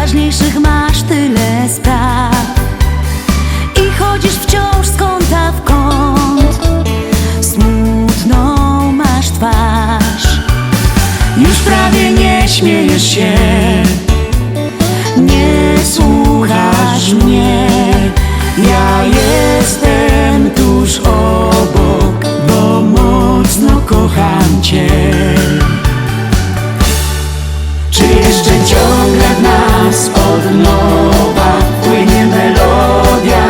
ważniejszych masz tyle spraw i chodzisz wciąż z kąta w kąt. Smutną masz twarz, już prawie nie śmiejesz się, nie słuchasz mnie. Ja jestem tuż obok, bo mocno kocham cię. Czy jeszcze ciągle w nas od nowa płynie melodia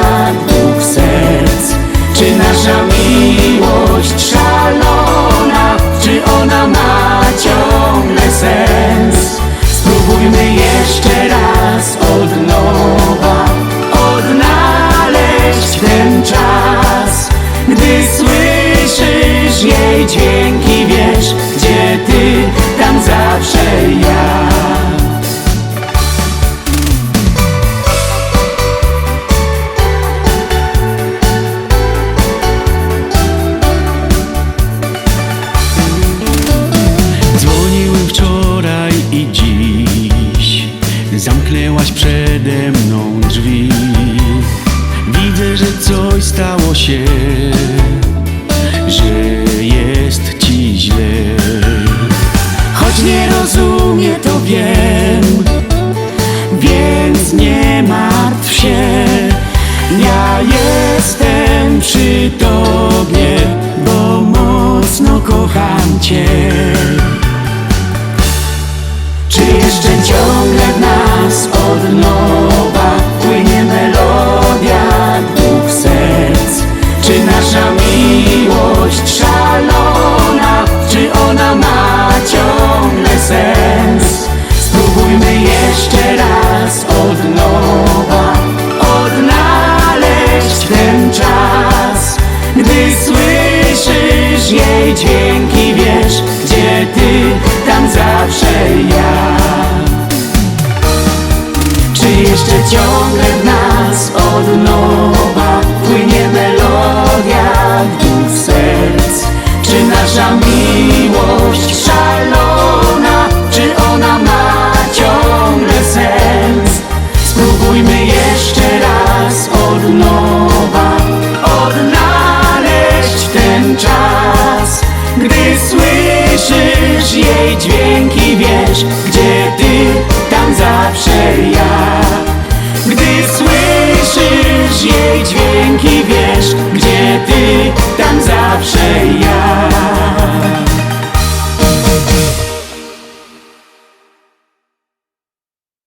dwóch serc? Czy nasza miłość szalona, czy ona ma ciągle sens? Spróbujmy jeszcze raz od nowa odnaleźć ten czas, gdy słyszysz jej dźwięki, wiesz, gdzie ty, tam zawsze ja. Dzwoniłem wczoraj i dziś zamknęłaś przede mną drzwi. Widzę, że coś stało się, że jest ci źle. Choć nie rozumie, to wiem, więc nie martw się. Ja jestem przy tobie, bo mocno kocham cię. Czy jeszcze ciągle w nas od nowa płynie melodia dwóch serc? Czy nasza miłość szalona, czy ona ma ciągle sens? Spróbujmy jeszcze raz od nowa odnaleźć ten czas, gdy słyszysz jej dźwięki, wiesz, gdzie ty, tam zawsze ja. Czy jeszcze ciągle w nas od nowa płynie melodia dwóch serc? Czy nasza miłość szalona, czy ona ma ciągle sens? Spróbujmy jeszcze raz od nowa odnaleźć ten czas, gdy słyszysz jej dźwięki, wiesz, gdzie ty,